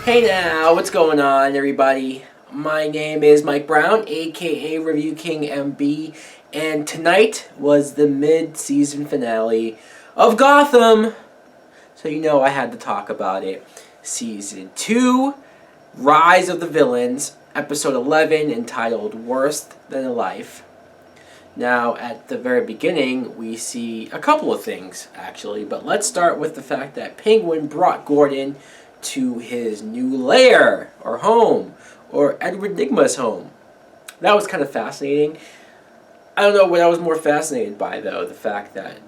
Hey now, what's going on, everybody? My name is Mike Brown, aka ReviewKingMB, and tonight was the mid-season finale of Gotham. So you know I had to talk about it. Season 2, Rise of the Villains, episode 11, entitled Worse Than a Life. Now, at the very beginning, we see a couple of things, actually, but let's start with the fact that Penguin brought Gordon to his new lair, or home, or Edward Nygma's home. That was kind of fascinating. I don't know what I was more fascinated by, though, the fact that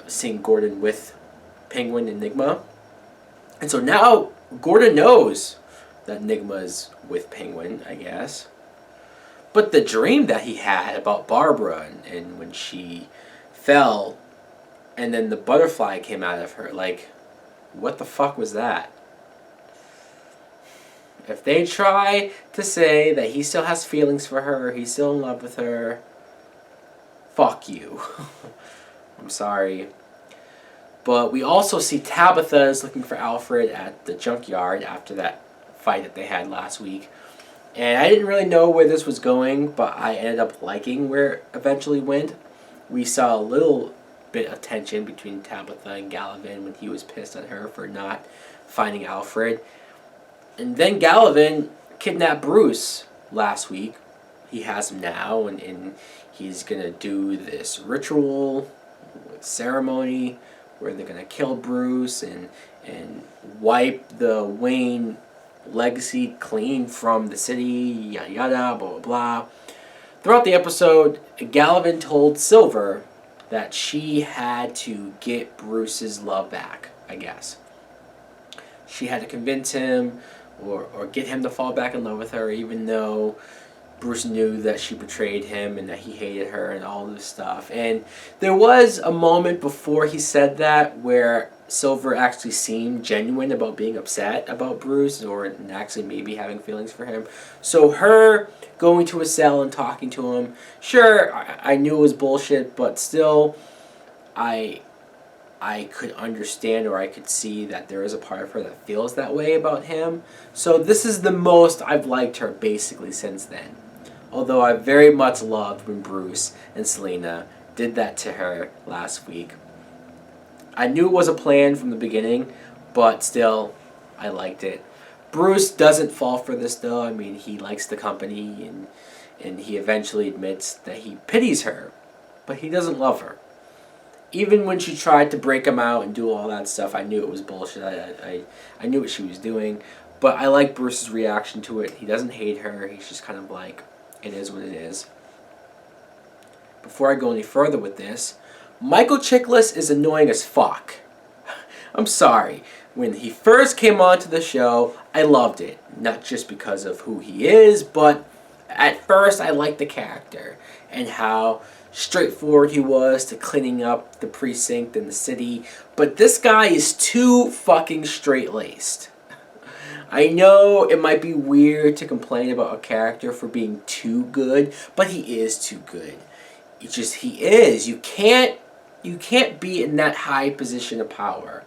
seeing Gordon with Penguin and Nygma. And so now Gordon knows that Nygma's with Penguin, I guess. But the dream that he had about Barbara and when she fell and then the butterfly came out of her, like, what the fuck was that? If they try to say that he still has feelings for her, he's still in love with her, fuck you. I'm sorry. But we also see Tabitha is looking for Alfred at the junkyard after that fight that they had last week. And I didn't really know where this was going, but I ended up liking where it eventually went. We saw a little bit of tension between Tabitha and Gallivan when he was pissed at her for not finding Alfred. And then Gallivan kidnapped Bruce last week. He has him now, and he's going to do this ritual ceremony where they're going to kill Bruce and wipe the Wayne legacy clean from the city, yada yada, blah blah blah. Throughout the episode, Gallivan told Silver that she had to get Bruce's love back, I guess. She had to convince him or get him to fall back in love with her, even though Bruce knew that she betrayed him and that he hated her and all this stuff. And there was a moment before he said that where Silver actually seemed genuine about being upset about Bruce or actually maybe having feelings for him. So her going to his cell and talking to him, sure, I knew it was bullshit, but still I could understand or I could see that there is a part of her that feels that way about him. So this is the most I've liked her basically since then. Although I very much loved when Bruce and Selena did that to her last week. I knew it was a plan from the beginning, but still, I liked it. Bruce doesn't fall for this though. I mean, he likes the company and he eventually admits that he pities her, but he doesn't love her. Even when she tried to break him out and do all that stuff, I knew it was bullshit. I knew what she was doing, but I like Bruce's reaction to it. He doesn't hate her. He's just kind of like, it is what it is. Before I go any further with this, Michael Chiklis is annoying as fuck. I'm sorry. When he first came onto the show, I loved it. Not just because of who he is, but at first I liked the character and how straightforward he was to cleaning up the precinct and the city. But this guy is too fucking straight-laced. I know it might be weird to complain about a character for being too good, but he is too good. He is. You can't be in that high position of power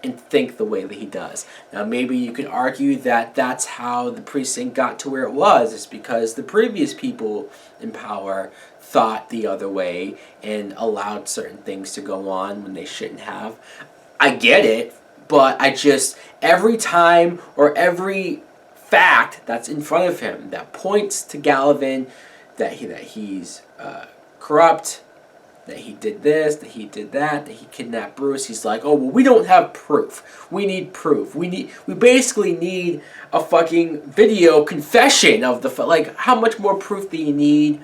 and think the way that he does. Now, maybe you could argue that that's how the precinct got to where it was. It's because the previous people in power thought the other way and allowed certain things to go on when they shouldn't have. I get it, but every time or every fact that's in front of him that points to Gallivan that he's corrupt, that he did this, that he did that he kidnapped Bruce, he's like, oh, well, we don't have proof. We need proof. We basically need a fucking video confession of the like, how much more proof do you need?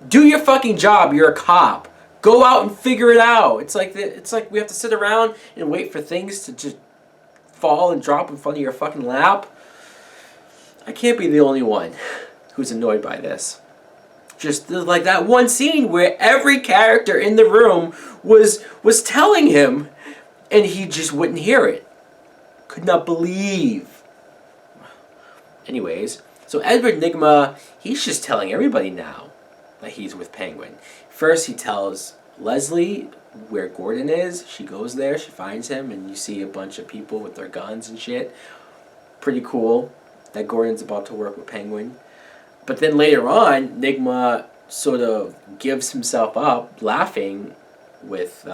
Do your fucking job. You're a cop. Go out and figure it out. It's like we have to sit around and wait for things to just fall and drop in front of your fucking lap. I can't be the only one who's annoyed by this. Just like that one scene where every character in the room was telling him and he just wouldn't hear it. Could not believe. Anyways, so Edward Nygma, he's just telling everybody now that he's with Penguin. First he tells Leslie where Gordon is. She goes there, she finds him, and you see a bunch of people with their guns and shit. pretty cool that Gordon's about to work with Penguin. But then later on, Nigma sort of gives himself up, laughing with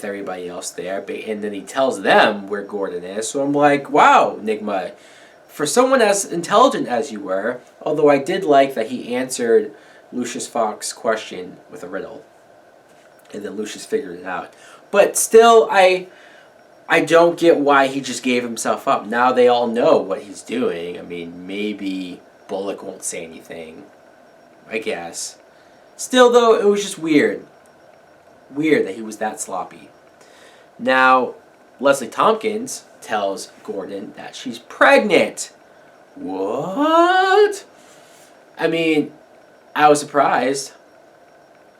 everybody else there, and then he tells them where Gordon is. So I'm like, wow, Nigma, for someone as intelligent as you were, although I did like that he answered Lucius Fox's question with a riddle, and then Lucius figured it out. But still, I don't get why he just gave himself up. Now they all know what he's doing. I mean, maybe Bullock won't say anything, I guess. Still, though, it was just weird. Weird that he was that sloppy. Now, Leslie Tompkins tells Gordon that she's pregnant. What? I mean, I was surprised.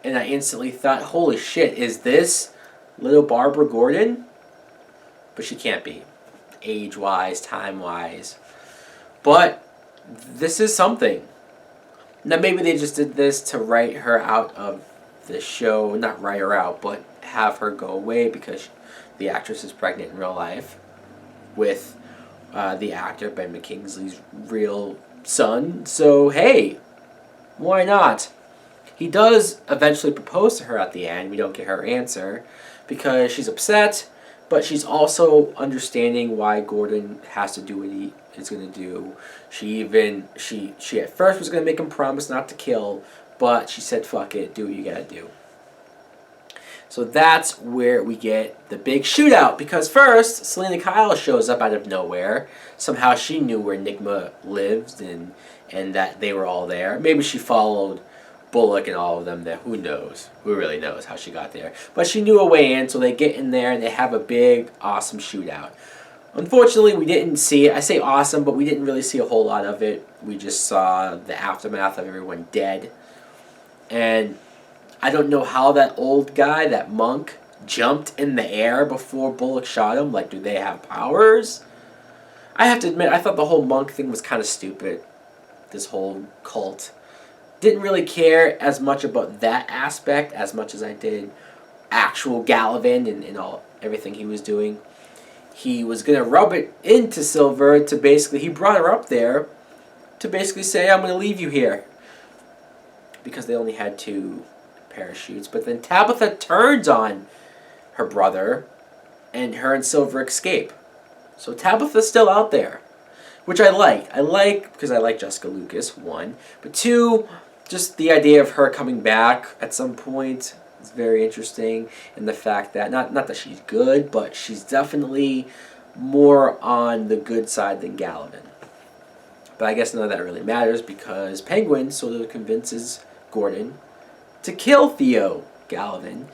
And I instantly thought, holy shit, is this little Barbara Gordon? But she can't be. Age-wise, time-wise. But this is something. Now, maybe they just did this to write her out of the show. Not write her out, but have her go away because the actress is pregnant in real life with the actor, Ben McKingsley's real son. So, hey, why not? He does eventually propose to her at the end. We don't get her answer because she's upset, but she's also understanding why Gordon has to do what he is going to do. She at first was going to make him promise not to kill, but she said, fuck it, do what you gotta do. So that's where we get the big shootout, because first, Selena Kyle shows up out of nowhere. Somehow she knew where Nigma lived and that they were all there. Maybe she followed Bullock and all of them there. Who knows? Who really knows how she got there? But she knew a way in, so they get in there and they have a big, awesome shootout. Unfortunately, we didn't see it. I say awesome, but we didn't really see a whole lot of it. We just saw the aftermath of everyone dead. And I don't know how that old guy, that monk, jumped in the air before Bullock shot him. Like, do they have powers? I have to admit, I thought the whole monk thing was kind of stupid. This whole cult. Didn't really care as much about that aspect as much as I did actual Gallivan and everything he was doing. He was going to rub it into Silver to basically, he brought her up there to basically say, I'm going to leave you here. Because they only had 2 parachutes. But then Tabitha turns on her brother, and her and Silver escape. So Tabitha's still out there, which I like. I like because I like Jessica Lucas, 1. But 2, just the idea of her coming back at some point is very interesting. And the fact that, not that she's good, but she's definitely more on the good side than Gallivan. But I guess none of that really matters because Penguin sort of convinces Gordon to kill Theo Gallivan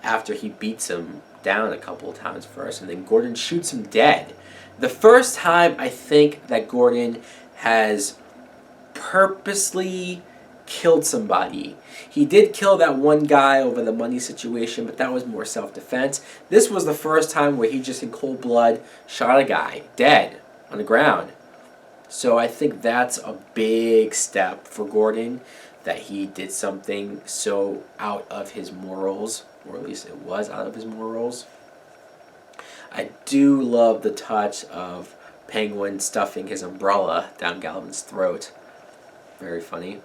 after he beats him down a couple of times first, and then Gordon shoots him dead. The first time I think that Gordon has purposely killed somebody. He did kill that one guy over the money situation, but that was more self-defense. This was the first time where he just in cold blood shot a guy dead on the ground. So I think that's a big step for Gordon, that he did something so out of his morals, or at least it was out of his morals. I do love the touch of Penguin stuffing his umbrella down Gallivan's throat. Very funny.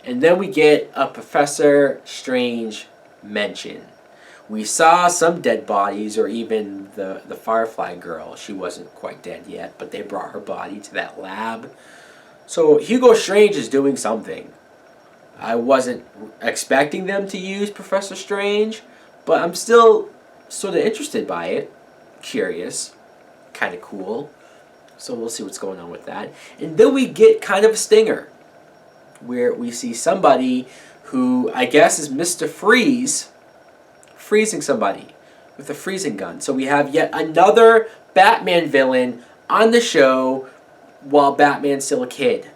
And then we get a Professor Strange mention. We saw some dead bodies, or even the Firefly girl. She wasn't quite dead yet, but they brought her body to that lab. So Hugo Strange is doing something. I wasn't expecting them to use Professor Strange, but I'm still sort of interested by it. Curious. Kind of cool. So we'll see what's going on with that. And then we get kind of a stinger, where we see somebody who I guess is Mr. Freeze freezing somebody with a freezing gun. So we have yet another Batman villain on the show while Batman's still a kid.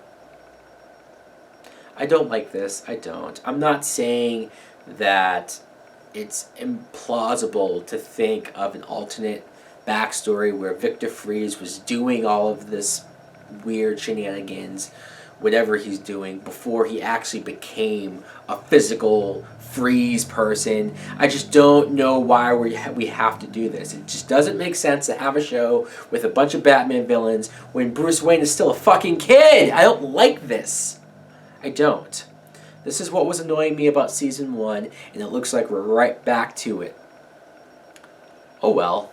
I don't like this. I don't. I'm not saying that it's implausible to think of an alternate backstory where Victor Freeze was doing all of this weird shenanigans whatever he's doing before he actually became a physical freeze person. I just don't know why we have to do this. It just doesn't make sense to have a show with a bunch of Batman villains when Bruce Wayne is still a fucking kid. I don't like this. I don't. This is what was annoying me about season 1, and it looks like we're right back to it. Oh well.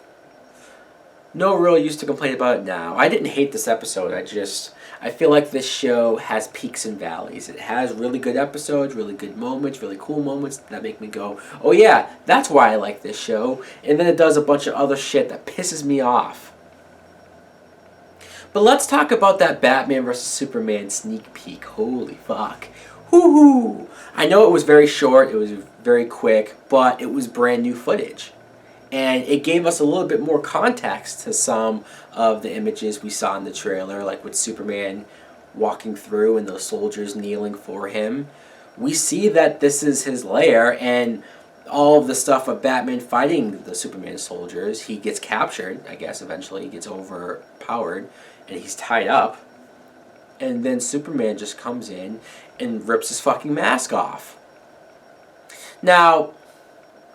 No real use to complain about it now. I didn't hate this episode. I feel like this show has peaks and valleys. It has really good episodes, really good moments, really cool moments that make me go, oh yeah, that's why I like this show. And then it does a bunch of other shit that pisses me off. But let's talk about that Batman vs. Superman sneak peek. Holy fuck. Woohoo! I know it was very short, it was very quick, but it was brand new footage. And it gave us a little bit more context to some of the images we saw in the trailer, like with Superman walking through and those soldiers kneeling for him. We see that this is his lair, and all of the stuff of Batman fighting the Superman soldiers, he gets captured, I guess eventually, he gets overpowered, and he's tied up. And then Superman just comes in and rips his fucking mask off. Now,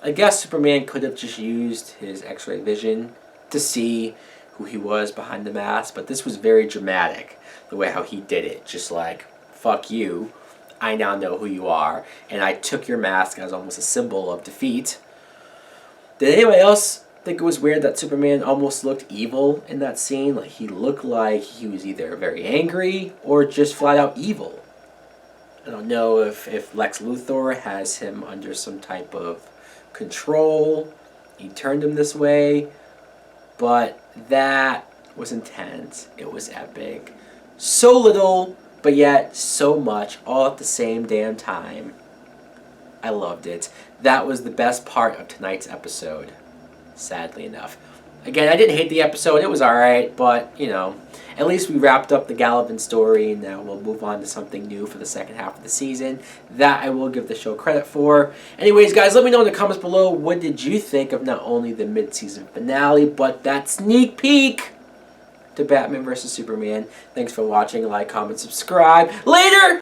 I guess Superman could have just used his X-ray vision to see who he was behind the mask, but this was very dramatic, the way how he did it. Just like, fuck you, I now know who you are, and I took your mask as almost a symbol of defeat. Did anybody else think it was weird that Superman almost looked evil in that scene? Like, he looked like he was either very angry or just flat out evil. I don't know if Lex Luthor has him under some type of control. He turned him this way, but that was intense. It was epic. So little, but yet so much, all at the same damn time. I loved it. That was the best part of tonight's episode, sadly enough. Again, I didn't hate the episode. It was alright, but, you know, at least we wrapped up the Gotham story, and now we'll move on to something new for the second half of the season. That I will give the show credit for. Anyways, guys, let me know in the comments below, what did you think of not only the mid-season finale, but that sneak peek to Batman vs. Superman. Thanks for watching. Like, comment, subscribe. Later!